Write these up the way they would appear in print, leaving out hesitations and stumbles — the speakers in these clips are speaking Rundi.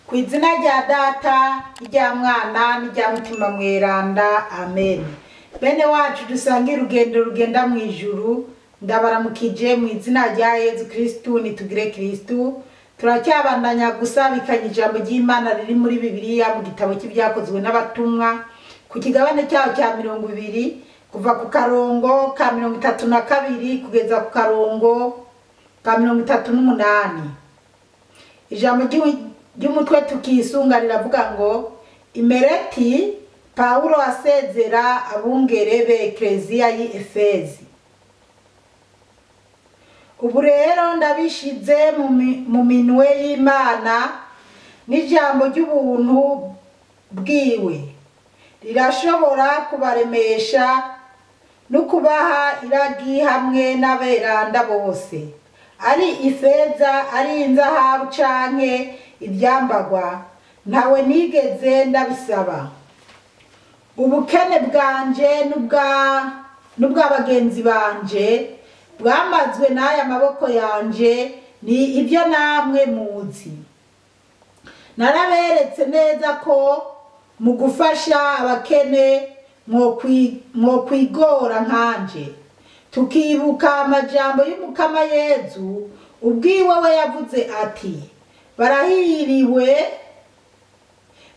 Kw'izina rya Data, irya Mwana n'irya Mutima Mweranda, amen. Bene wacu dusange urugendo rugenda mu ijuru, ndabaramukije mu izina rya Yezu Kristu, nitugire Kristu. Turacyabandanya gusabikanya ijambo ry'Imana riri muri Bibiliya mu gitabo cy'ibyakozwe n'abatumwa ku kigabane cyaho cya 20 kuva ku karongo ka 32 kugeza ku karongo ka 38. Ijambo ry'umutwe tukisunga riravuga ngo Imereti Paulo asezera abungere be Ecclesia yi Efezi. Ubu rero ndabishize mu minwe y'Imana n'ijambo ry'ubuntu bwiwe rirashobora kubaremesha no kubaha iragi hamwe n'aberanda bose, ari ifeza ari inzahabu canke ibyambagwa, ntawe nigeze ndabisaba. Ubukene bwanje n'ubwa bagenzi banje bwamazwe n'aya maboko yanje, ni ibyo namwe muzi. Naraberetse neza ko mu gufasha abakene mwo kwigora nkanje, tukibuka amajambo y'Umukama Yezu ubwiwe we yavuze ati,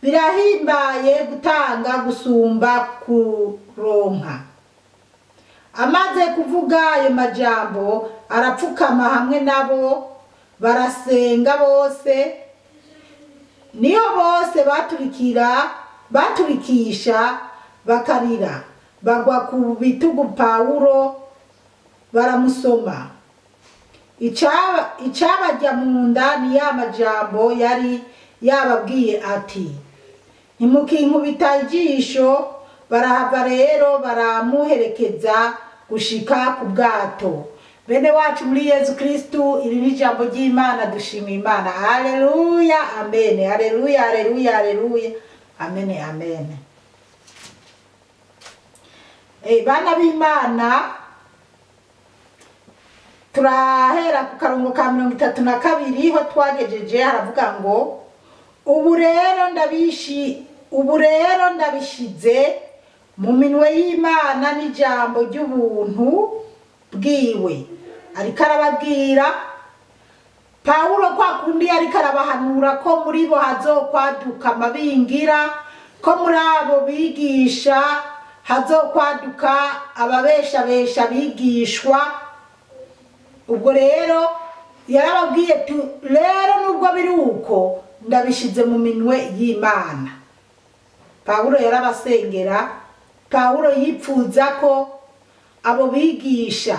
birahimbaye gutanga gusumba kuronka. Amaze kuvuga ayo majambo arapfukama hamwe nabo barasenga bose, niyo bose baturikisha bakarira, bagwa ku bitugu Paulo baramusoma. Icabajya mu nda ni ya majambo yari yababwiye ati, ntimukinkubita ijisho. Barahava rero baramuherekeza gushika ku bwato. Bene wacu muri Yezu Kristu, iri ni ijambo ry'Imana, dushima Imana. Haleluya, amen. Haleluya, haleluya, haleluya. Amen, amen. Bana b'Imana, turahera ku karongo ka 32 ho twagejeje, haravuga ngo ubu rero ndabishize mu minwe y'Imana n'ijambo ry'ubuntu bwiwe. Ariko arababwira Paulo kwa kundi ariko arabahanura ko muri bo hazokwaduka amabingira, ko muri abo bigisha hazokwaduka ababeshabesha bigishwa. Ubwo rero yarababwiye rero nubwo biri uko ndabishize mu minwe y'Imana. Paulo yarabasengera. Paulo yipfuza ko abo bigisha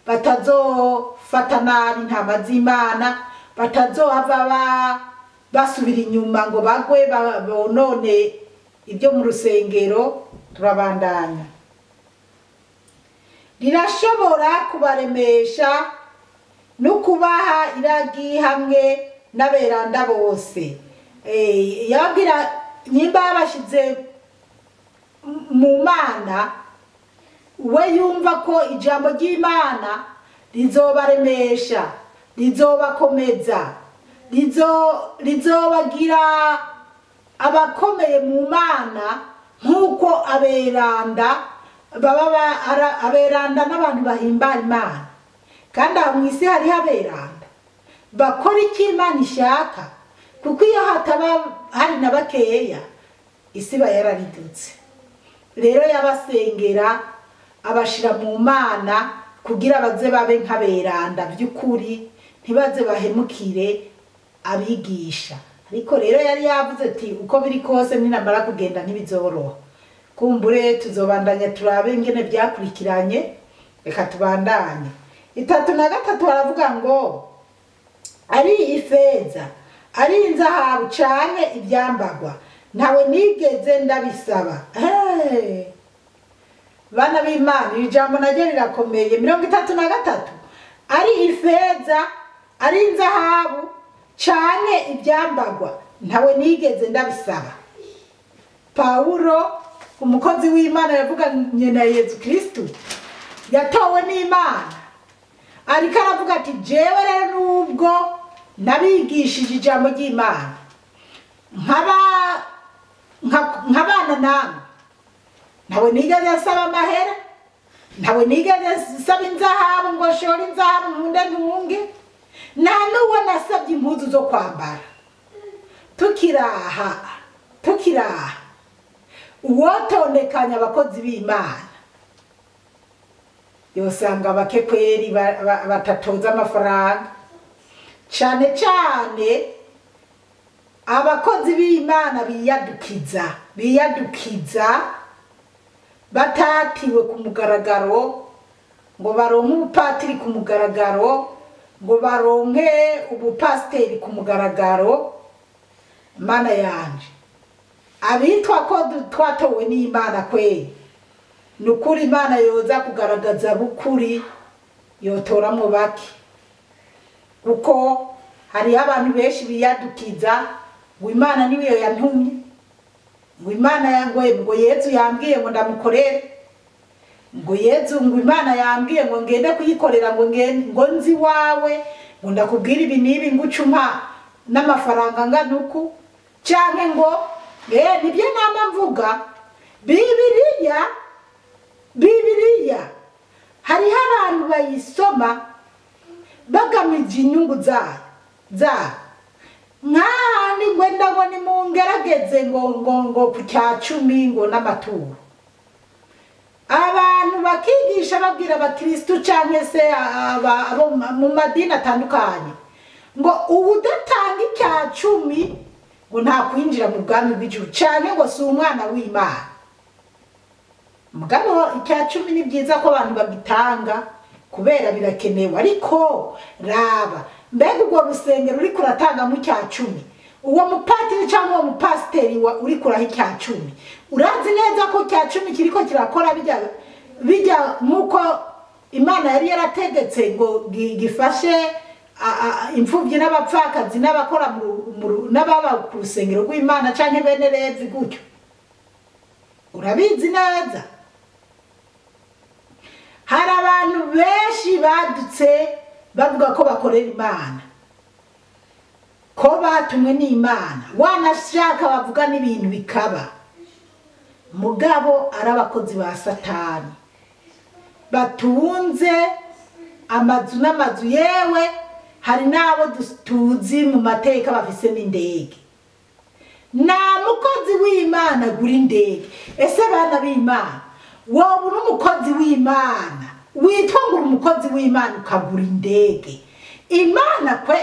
batazofata nabi intama z'Imana, batazohava basubira inyuma ngo bagwe bonone ibyo mu rusengero. Turabandanya. Rirashobora kubaremesha no kubaha iragi hamwe n'aberanda bose. Yabwira nyimba bashize mu Mana, we yumva ko ijambo ry'Imana rizobaremesha, rizobakomeza, rizobagira abakomeye mu Mana, nk'uko aberanda n'abantu bahimbara Imana. Kandi aho mu isi hariho aberanda bakora icyo Imana ishaka, kuko iyo hataba hari na bakeya isi yararidutse. Rero yabasengera abashira mu Mana kugira baze babe nk'aberanda by'ukuri, ntibaze bahemukire abigisha. Ariko rero yari yavuze ati uko biri kose ninamara kugenda ntibizoroha. Kumbure tuzobandanya turabe ingene byakurikiranye. Reka tubandanye. 33 haravuga ngo ari ifeza ari inzahabu canke ibyambagwa, ntawe nigeze ndabisaba. Bana b'Imana, ijambo naryo rirakomeye. 33 ari ifeza ari inzahabu canke ibyambagwa, ntawe nigeze ndabisaba. Paulo umukozi w'Imana yavuganye na Yezu Kristu, yatowe n'Imana, ariko aravuga ati jewe rero nubwo nabigishije ijambo ry'Imana, nk'abana namwe ntawe nigeze asaba amahera, ntawe nigeze asaba inzahabu ngo shora inzahabu nkunde ntunge, nta n'uwo nasabye impuzu zo kwambara. tukiraha uwotondekanya abakozi b'Imana yosanga bake kweri batatoza amafaranga, cyane cyane abakozi b'Imana biyadukiza batatiwe ku mugaragaro ngo baronke ubupatiri ku mugaragaro, ngo baronke ubupasiteri ku mugaragaro. Mana yanje, abitwa ko twatowe n'Imana kweri, nukuri Imana yoza kugaragaza bukuri yotoramo bake, kuko hari abantu benshi biyadukiza ngo Imana niwe yantumye, ngo Imana yangoye, ngo Yesu yambwiye ngo ndamukorere, ngo Yesu, ngo Imana yambwiye ngo ngende kuyikorera, ngo nzi wawe, ngo ndakubwira ibi nibi ngucuma n'amafaranga nganuku, cyane ngo nibyo nama mvuga. Bibiliya hariho abantu bayisoma bagamije inyungu zayo nk'ahandi ngwenda ngo nimungerageze ngo ku cya 10 ngo n'amaturo, abantu bakigisha babwira abakristo cyangwa se abo mu madini atandukanye ngo ubudatanga icya 10 ngo nta kwinjira mu bwami bw'ijuru, cyane ngo si umwana w'Imana. Mugabo icya 10 ni byiza ko abantu babitanga kubera birakenewe, ariko raba mbega ubwo rusengero uri kuratanga mu cya 10, uwo mupatiri cyangwa uwo mupasiteri uri kuraha icya 10, urazi neza ko cya 10 kiriko kirakora bijya nkuko Imana yari yarategetse ngo gifashe imfubyi n'abapfakazi n'abakora n'ababa ku rusengero rw'Imana cyangwa bene Levi gutyo? Urabizi neza hari abantu benshi badutse bavuga ko bakorera Imana, ko batumwe n'Imana, wanashaka bavuga n'ibintu bikaba, mugabo ari abakozi ba Satani batunze amazu n'amazu. Yewe hari nabo tuzi mu mateka bafise n'indege. Nta mukozi w'Imana guri indege. Ese bana b'Imana, wowe uri umukozi w'Imana, witwa ngo uri umukozi w'Imana ukagura indege? Imana kwe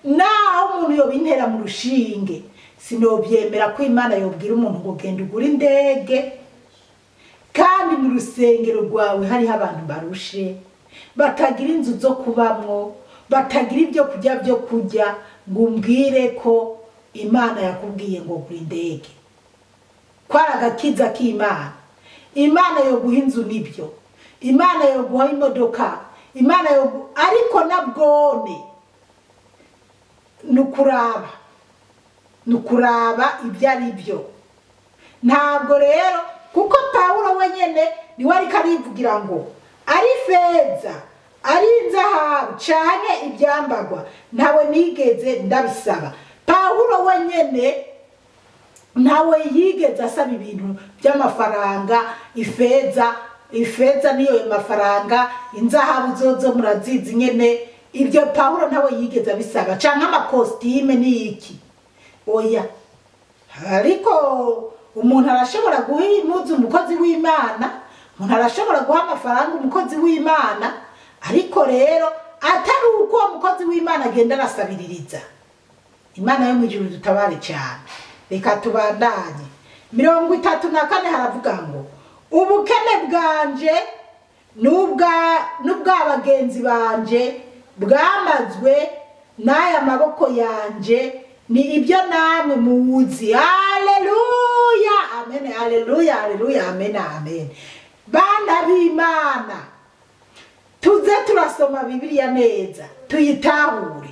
naho umuntu yobintera mu rushinge sinobyemera ko Imana yobwira umuntu ngo genda ugura indege, kandi mu rusengero rwawe hariho abantu barushe, batagira inzu zo kubamwo, batagira ibyo kurya, ngo umbwire ko Imana yakubwiye ngo gura indege. Kwara agakiza k'Imana. Imana yo guha inzu nibyo, Imana yo guha imodoka, Imana yo ariko nabwone nukuraba ibyo ari byo. Ntabwo rero kuko Pawulo wenyene niwe ariko arivugira ngo ari feza ari inzahabu cyane ibyambagwa ntawe nigeze ndabisaba. Pawulo wenyene ntawe yigeze asaba ibintu by'amafaranga, ifeza niyo mafaranga, inzahabu zozo murazizi nyene, ibyo Pawulo ntawe yigeze abisaba, cyangwa amakostime n'iki. Oya, ariko umuntu arashobora guha impuzu umukozi w'Imana, umuntu arashobora guha amafaranga umukozi w'Imana, ariko rero atari uko umukozi w'Imana agenda arasabiririza. Imana yo mu ijuru dutabare cyane. Reka tubandanye 34 haravuga ngo ubukene bwanje n'ubw'abagenzi banje bwamazwe n'aya maboko yanje, ni ibyo namwe muzi. Haleluya, amen, haleluya, haleluya, amen, amen. Bana b'Imana, tuze turasoma Bibiliya neza tuyitahure.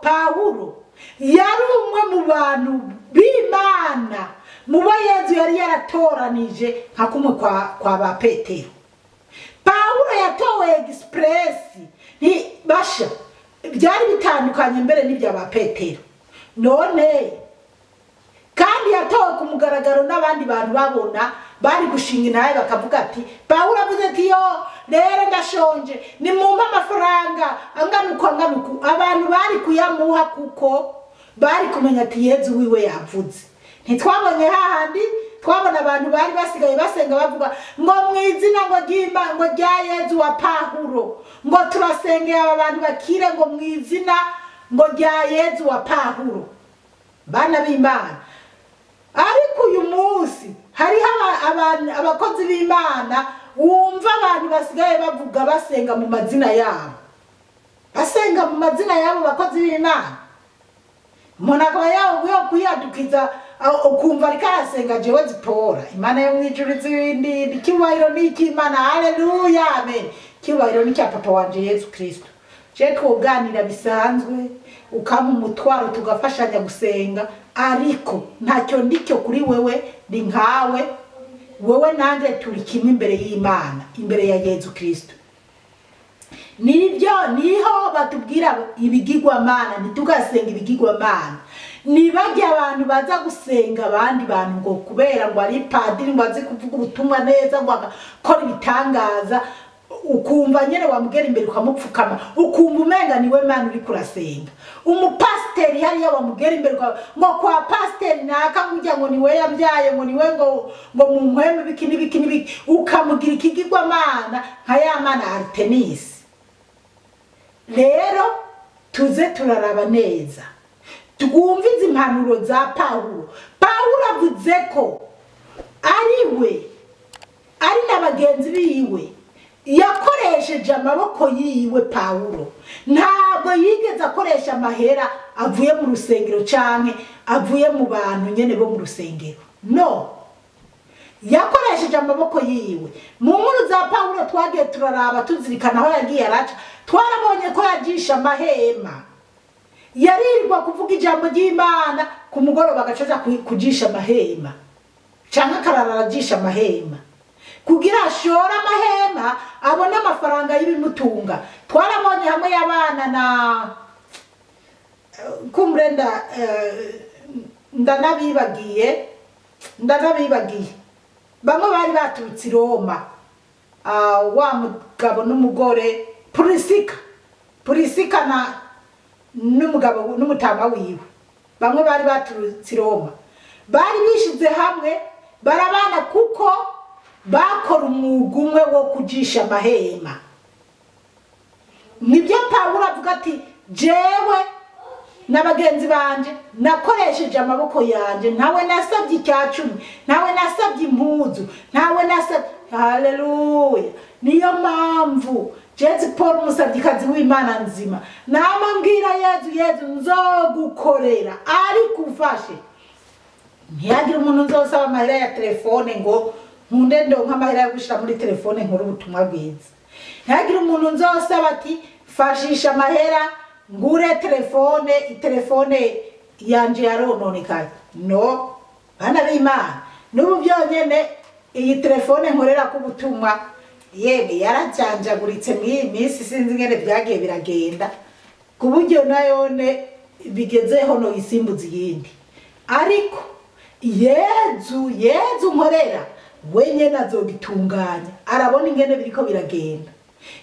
Pawulo yari umwe mu bantu b'Imana, mubo Yesu yari yaratoranije nka kumwe kwa ba Petero. Pawulo yatowe express, ni basha byari bitandukanye mbere n'ibya ba Petero. none kandi yatowe ku mugaragaro n'abandi bantu babona bari gushinga intahe bakavuga ati Pawulo avuze ati yo rero ndashonje nimumpa amafaranga anganuku abantu bari kuyamuha kuko bari kumenya ati Yezu wiwe yavuze. Ntitwabonye hahandi twabona abantu bari basigaye basenga bavuga ngo mwizina ngo ry'Imana ngo rya Yezu wa Pawulo ngo turasengeye aba bantu bakire ngo mwizina ngo rya Yezu wa Pawulo. Bana b'Imana, ariko uyu munsi hariho abakozi b'Imana wumva abantu basigaye bavuga basenga mu mazina yabo, basenga mu mazina yabo bakozi b'Imana. Umuntu akaba yawe kuyadukiza ukumva ariko arasenga jewe zipora Imana yo mwijuru zindi icyubahiro ni icy'Imana. Haleluya, amen. Icyubahiro ni cya papa wanje Yesu Kristo. Je twoganira bisanzwe ukama umutwaro tugafashanya gusenga, ariko ntacyo ndicyo kuri wewe ni nkawe, wewe nanje turi kimwe imbere y'Imana, imbere ya Yesu Kristo. Nibyo niho batubwira ibigirwamana, ntitugasenga ibigirwamana. Nibajya abantu baza gusenga abandi bantu ngo kubera ngo ari padiri ngo azi kuvuga ubutumwa neza ngo akora ibitangaza, ukumva nyene wamugera imbere ukamupfukama, ukumva umenga niwe Mana uri kurasenga. Umupasteri hariya wamugera imbere ngo kwa pasteri naka ngujya ngo niwe yambyaye ngo niwe ngo mu mpweme biki ukamugira ikigirwamana nka ya mana Artemis. Rero tuze turaraba neza twumva izi impanuro za Pawulo. Pawulo avuze ko ariwe ari n'abagenzi biwe yakoresheje amaboko yiwe. Pawulo ntabwo yigeze akoresha amahera avuye mu rusengero canke avuye mu bantu nyene bo mu rusengero, no, yakoresheje amaboko yiwe. Mu nkuru za Pawulo twagiye turaraba tuzirikana aho yagiye araca, twarabonye ko yagisha amahema, yarirwa kuvuga ijambo ry'Imana, ku mugoroba agacaza kujisha amahema canke akarara aragisha amahema kugira ashora amahema abone amafaranga y'ibimutunga. Twarabonye hamwe y'abana na kumrenda ndanabibagiye bamwe bari baturutse i Roma, wa mugabo n'umugore Purisika na n'umugabo n'umutama wiwe, bamwe bari baturutse i Roma, bari bishize hamwe barabana kuko bakora umwuga umwe wo kujisha amahema. Nibyo Pawulo avuga ati jewe n'abagenzi banje nakoresheje amaboko yanje, ntawe nasabye icyacumi, ntawe nasabye impuzu, ntawe nasabye. Haleluya. Niyo mpamvu Jezi Paul umusabyikazi w'Imana nzima namambwira Yezu nzogukorera, ariko ufashe ntiyagira umuntu nzosaba amahera ya telefone ngo nkunde ndonka amahera yo gushira muri telefone nkuru ubutumwa bwiza. Ntiyagira umuntu nzosaba ati fashisha amahera ngure telefone yanje yarononekaye, no. Bana b'Imana, n'ubu byonyene iyi telefone nkorera ku butumwa yebe yarajanjaguritse mw'imisi, sinzi ngene byagiye biragenda ku buryo nayone bigezeho no isimbuzi yindi, ariko Yezu nkorera wenyene azogitunganya, arabona ingene biriko biragenda.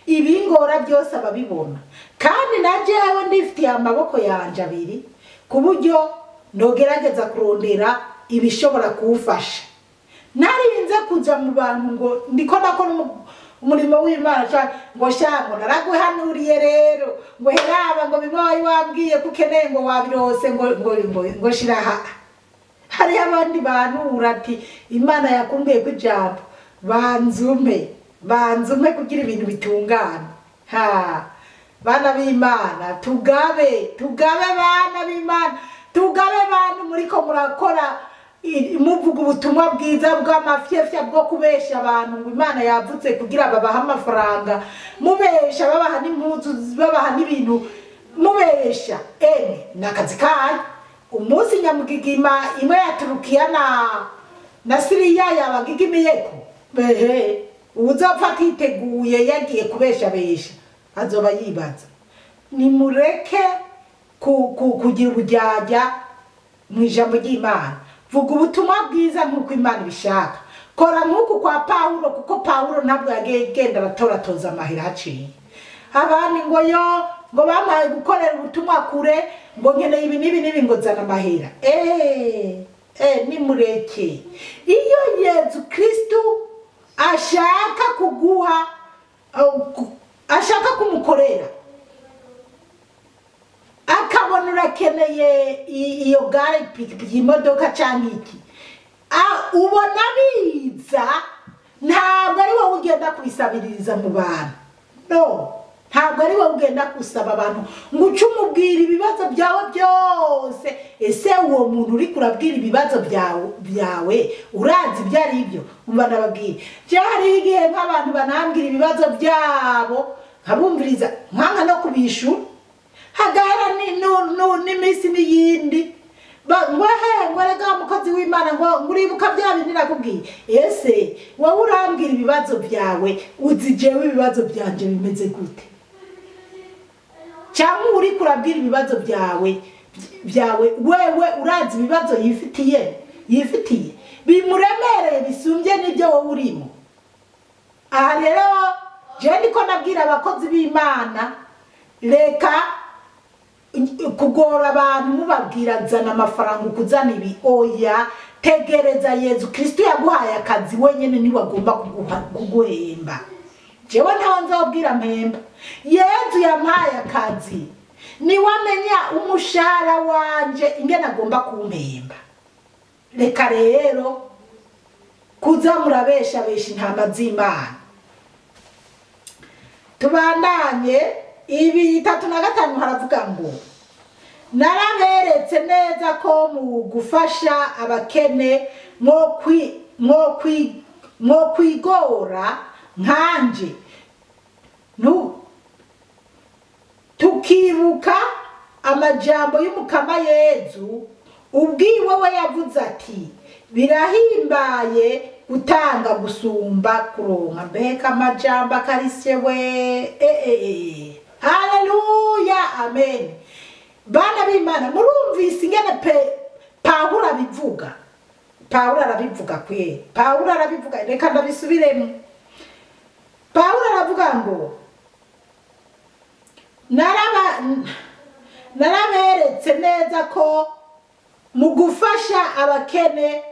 Ibingora byose ababibona, kandi najewe ndifitiye amaboko yanje abiri ku buryo ndogerageza kurondera ibishobora kuwufasha. Narinze kuja mu bantu ngo ndiko nakora umurimo w'Imana cyane ngo shango naraguhanuriye rero ngo heraba ngo bimwe wabwiye kukeneye ngo wabirose ngo shiraha. Hari abandi bantu urati Imana yakumbwiye ko ijambo banzume kugira ibintu bitungana. Bana b'Imana, tugabe bana b'Imana, tugabe bantu muriko murakora muvuga ubutumwa bwiza bw'amafyefya bwo kubesha abantu ngo Imana yavutse kugira babaha amafaranga, mubesha babaha n'impuzu, babaha n'ibintu mubesha. Nakazi kanyu. Umunsi nyamugigima imwe ya Turukiya na Siriya yabagigimiyeko, uzopfa atiteguye yagiye kubesha azoba yibaza. Nimureke kugira ubujyajya mu ijambo ry'Imana. Vuga ubutumwa bwiza nk'uko Imana ibishaka. Kora nk'uku kwa Pawulo, kuko Pawulo ntabwo yagenda aratoratoza amahera haciye. Abandi ngo bamaye gukorera ubutumwa kure, ngo nkeneye ibi n'ibi ngo zana amahera. Nimureke. Iyo Yesu Kristo ashaka kuguha, ashaka kumukorera, akabona urakeneye iyo gare, pikipiki, imodoka cyangwa iki, ubona biza, ntabwo ari wowe ugenda kubisabiriza mu bantu. No, ntabwo ari wowe ugenda gusaba abantu ngo uce umubwira ibibazo byawe byose. Ese uwo muntu uri kurabwira ibibazo byawe urazi ibyo ari byo? Umva nababwira, cyari igihe nk'abantu banambwira ibibazo byabo nkabumviriza nkanga no kubishura, hagahera n'iminsi n'iyindi ngo rega mukozi w'Imana ngo uribuka bya bindi nakubwiye. Ese wowe urambwira ibibazo byawe, uzi jewe ibibazo byanje bimeze gute? Cyangwa uri kurabwira ibibazo byawe wewe urazi ibibazo yifitiye bimuremereye bisumbye n'ibyo wowe urimo. Aha rero je ndiko nabwira abakozi b'Imana, reka kugora abantu mubabwira zana amafaranga ukuzana ibi. Oya, tegereza Yesu Kristo yaguhaye akazi, wenyene ni wagomba kuguhemba. Jewe ntawe nzobwira mpemba. Yesu yampaye akazi, ni wamenya umushahara wanje ingene agomba kumpemba. Reka rero kuza murabesha intama z'Imana. Tubandanye ibi 35 haravuga ngo naraberetse neza ko mu gufasha abakene mwo kwigora nkanje, tukibuka amajambo y'Umukama Yezu ubwiwe we yavuze ati birahimbaye gutanga gusumba kuronka. Mbega amajambo akarisye we. Haleluya, amen. Bana b'Imana, murumvise ingene Pawulo abivuga. Pawulo arabivuga kwe. Pawulo arabivuga, reka ndabisubiremo. Pawulo aravuga ngo naraberetse neza ko mu gufasha abakene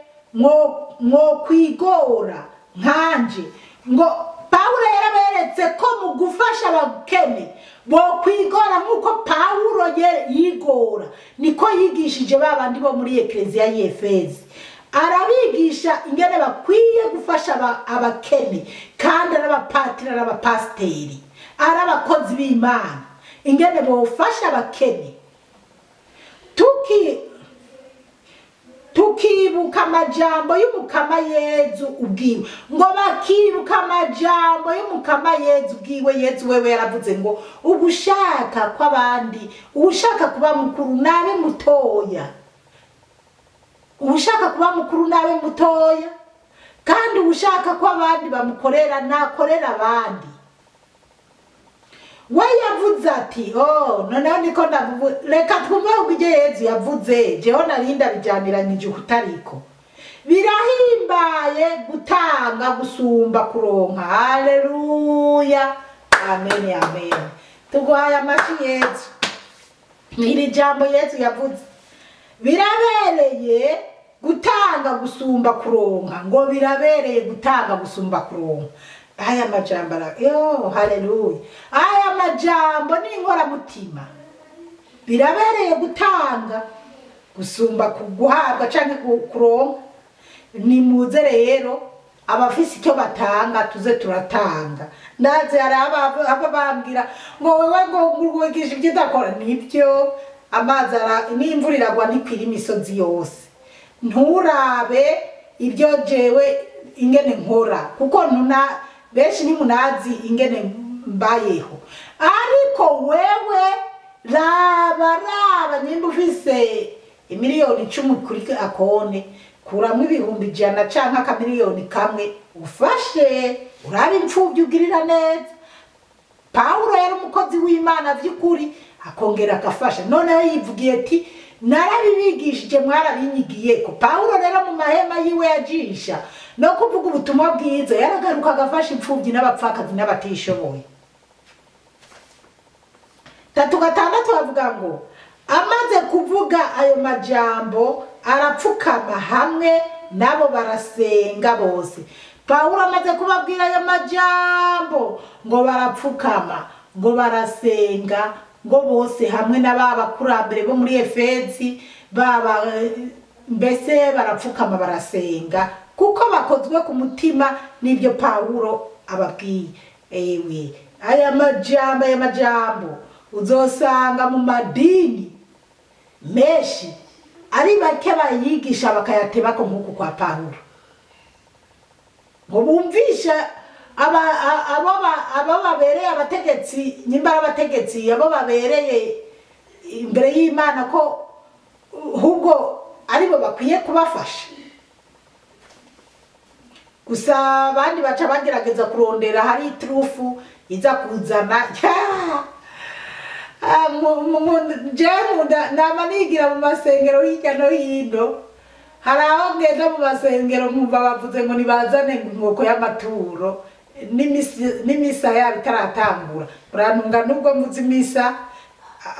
mwo kwigora nkanje. Ngo Pawulo yaraberetse ko mu gufasha abakene bo kwigora nk'uko Pawulo yigora, niko yigishije babandi bo muri Ekleziya y'Efezi. Arabigisha ingene bakwiye gufasha abakene, kandi arabapatira n'abapasteri, arabakozi b'Imana, ingene bofasha abakene. Tukibuka amajambo y'Umukama Yezu ubwiwe. Ngo bakibuka amajambo y'Umukama Yezu ubwiwe. Yezu wewe yaravuze ngo ubushaka kw'abandi, ubushaka kuba mukuru nabe mutoya, ubushaka kuba mukuru nabe mutoya, kandi ubushaka kw'abandi bamukorera nakorera abandi. We yavuze ati noneho niko ndavuga, reka twumve ubwo Yezu yavuze. Jeho narinda bijyaniranyije kutariko. Birahimbaye gutanga gusumba kuronka. Haleluya, amen, amen. Tuguhaye amashi Yezu. Iri jambo Yezu yavuze, birabereye gutanga gusumba kuronka. Ngo birabereye gutanga gusumba kuronka. Aya majambo haleluya. Aya majambo ni inkora mutima. Birabereye gutanga gusumba kuguhabwa canke kuronka. Ni muze rero abafise icyo batanga tuze turatanga. Ndaze aba bambwira ngo wewe ngo ngurwigisha ibyo dakora. Nibyo, amazi n'imvura iragwa ntikwira imisozi yose. Nturabe ibyo jewe ingene nkora, kuko benshi ntimunazi ingene mbayeho. Ariko wewe raba nyimba ufise imiliyoni 10 kuri akone, kuramo ibihumbi 100 canke akamiliyoni kamwe ufashe, urabe impfuvyi ugirira neza. Pawulo yari umukozi w'Imana vy'ukuri, akongera agafasha. Noneho yivugiye ati narabibigishije mwarabinyigiye ko. Pawulo rero mu mahema yiwe yajisha no kuvuga ubutumwa bwiza yaragaruka agafasha imfubyi n'abapfakazi n'abatishoboye. 3:6 bavuga ngo amaze kuvuga ayo majambo arapfukama hamwe nabo barasenga bose. Pawulo amaze kubabwira ayo majambo ngo barapfukama ngo barasenga ngo bose hamwe n'abakurambere bo muri Efezi baba mbese barapfukama barasenga kuko bakozwe ku mutima n'ibyo Pawulo ababwiye. Ewe aya majambo uzosanga mu madini menshi ari bake bayigisha bakayateba ko nkuko kwa Pawulo ngo bumvisha abo babereye abategetsi nyimbara abategetsi abo babereye imbere y'Imana ko ahubwo aribo bakwiye kubafasha. Gusa abandi baca bagerageza kurondera hari trufu iza kuzana nama nigira mu masengero hirya no hino. Hari aho ngenda mu masengero mwumva bavuze ngo nibazane inkoko y'amaturo n'imisa yabo itaratangura. Burantunga nubwo mvuze imisa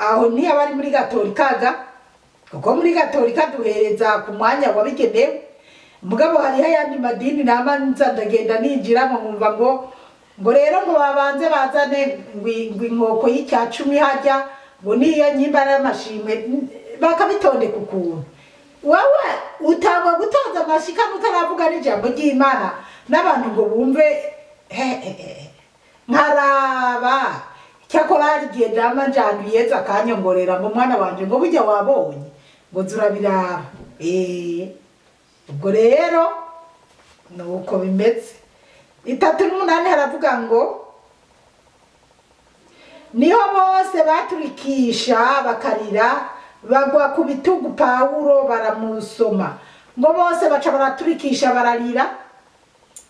aho niyo abari muri Gatolika kuko muri Gatolika duhereza ku mwanya wabigenewe. Mugabo hari ayandi madini nama nzandagenda ninjiramo mwumva ngo rero ngo babanze bazane inkoko y'Icyacumi hajya ngo niyo nyimbara y'amashimwe bakabitondeka ukuntu. Wewe utangwa gutanza amashika mutaravuga n'ijambo ry'Imana n'abantu ngo bumve nkaraba cyakora hari igihe ndama njanduyeza akanyongorera ngo mwana wanje ngo burya wabonye ngo zurabiraba. Ubwo rero nuko bimeze. 3:8 haravuga ngo niho bose baturikisha bakarira bagwa ku bitugu Pawulo baramusoma. Ngo bose baca baraturikisha bararira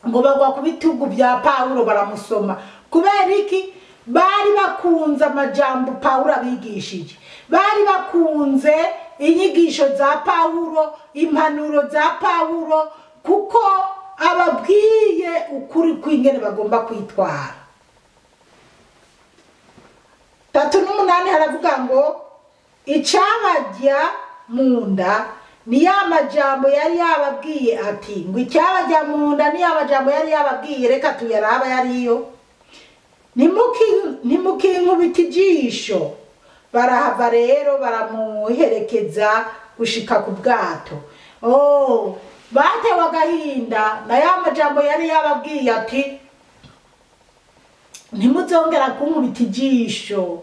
ngo bagwa ku bitugu bya Pawulo baramusoma. Kubera iki? Bari bakunze amajambo Pawulo abigishije, bari bakunze inyigisho za Pawulo, impanuro za Pawulo, kuko ababwiye ukuri kw'ingene bagomba kwitwara. 3:8 haravuga ngo icabajya munda ni ya majambo yari yababwiye ati ngo icabajya munda ni ya majambo yari yababwiye reka tuyaraba yariyo. Nimukinkubita ijisho. Barahava rero baramuherekeza gushika ku bwato. Batewe agahinda na ya majambo yari yababwiye ati ntimuzongera kunkubita ijisho,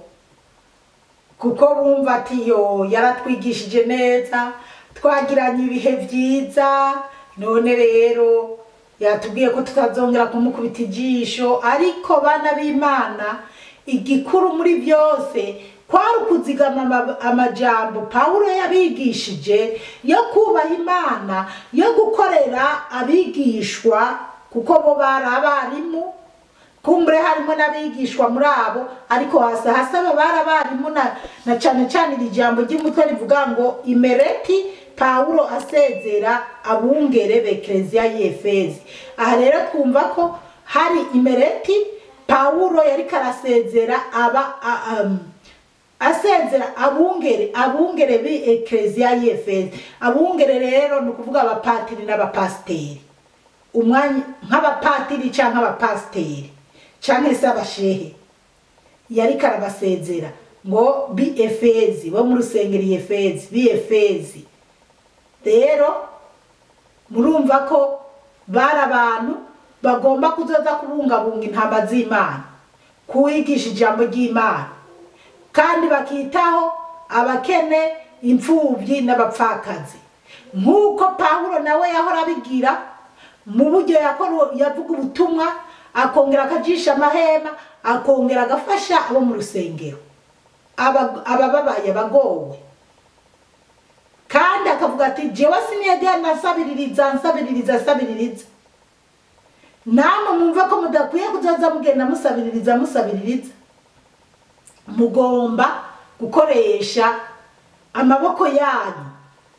kuko bumva ati yo yaratwigishije neza twagiranye ibihe byiza, none rero yatubwiye ko tutazongera kumukubita ijisho. Ariko bana b'Imana igikuru muri byose kwari ukuzigama amajambo Pawulo yabigishije yo kubaha Imana, yo gukorera abigishwa, kuko bo bari abarimu. Kumbure harimo n'abigishwa muri abo, ariko hasaba bari abarimu na cyane cyane ijambo ry'umutwe rivuga ngo imereti Pawulo asezera abungere b'Ekleziya y'Efezi. Aha rero twumva ko hari imereti Pawulo yari karasezera asezera abungere b'Ekleziya y'Efezi. Abungere rero ni ukuvuga abapatiri n'abapasiteri, umwanya nk'abapatiri cyangwa abapasiteri cyangwa se abashehe. Yari karabasezera ngo b'Efezi, bo mu rusengero y'Efezi, b'Efezi. Rero murumva ko bari abantu bagomba kuzoza kubungabunga intama z'Imana, kuwigisha ijambo ry'Imana, kandi bakitaho abakene, imfubyi n'abapfakazi, nk'uko Pawulo nawe yahora abigira mu buryo yavuga ubutumwa, akongera akajisha amahema, akongera agafasha abo mu rusengero abababaye bagowe, kandi akavuga ati jewe siniyegera nsabiririza. Namwe mwumva ko mudakwiye kuzaza mugenda musabiririza, mugomba gukoresha amaboko yanyu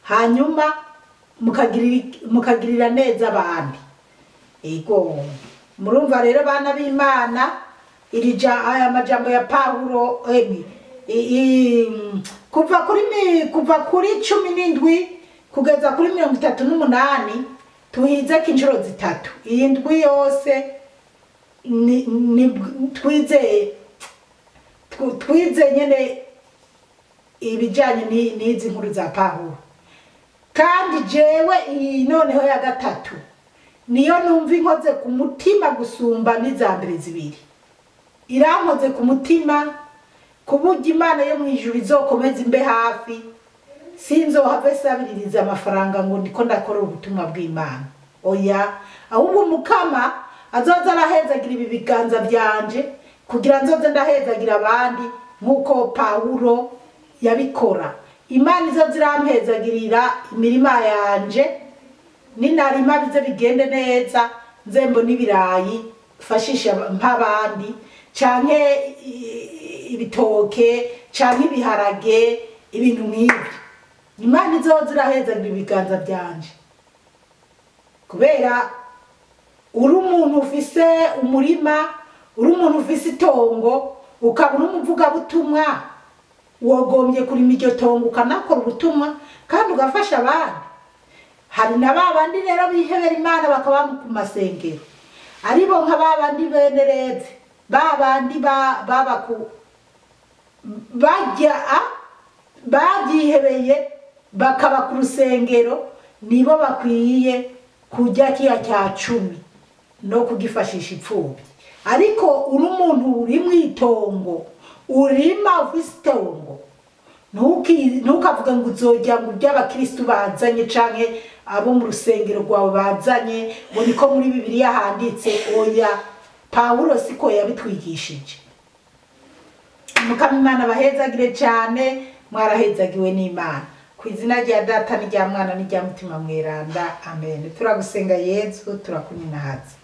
hanyuma mukagirira neza abandi. Ego murumva rero bana b'Imana aya majambo ya Pawulo kuva kuri 17 kugeza kuri 38 tuhize kinshuro zitatu. Iyi ndwi yose twize nyene ibijanye n'izi nkuru za Pawulo. Kandi jewe noneho ya gatatu niyo numva inkoze ku mutima gusumba n'izambere zibiri. Irankoze ku mutima kuburyo Imana yo mwijuru izokomeza imbe hafi, sinzohave sabiririza amafaranga ngo ndiko ndakora ubutumwa bw'Imana. Oya, ahubwo Mukama azoza arahezagira ibi biganza byanje kugira nzoze ndahezagira abandi nkuko Pawulo yabikora. Imana izoza irampezagirira imirima yanje, ninarima bize bigende neza, nzembo n'ibirayi fashisha mpabandi, canke ibitoke, canke ibiharage, ibintu nk'ibyo. Imana izoza irahezagira ibiganza byanje. Kubera uri umuntu ufise umurima, uri umuntu ufise itongo, ukabura umuvuga butumwa, wogombye kurima iryo tongo ukanakora ubutumwa kandi ugafasha abandi. Hari na babandi rero bihebera Imana bakaba ku masengero, aribo nka babandi benereze, babandi babyihebeye bakaba ku rusengero, nibo bakwiye kujya kiya cya 10 no kugifashisha ipfubyi. Ariko uri umuntu uri mu itongo, urima ufise itongo, ntukavuga ngo uzojya ngo by'abakristo bazanye canke abo mu rusengero rwawe bazanye ngo niko muri Bibiliya handitse. Oya, Pawulo siko yabitwigishije. Mukama Imana abahezagire cyane, mwarahezagiwe n'Imana. Ku izina rya Data n'irya Mwana n'irya Mutima Mweranda, amen. Turagusenga Yesu, turakuninahaza.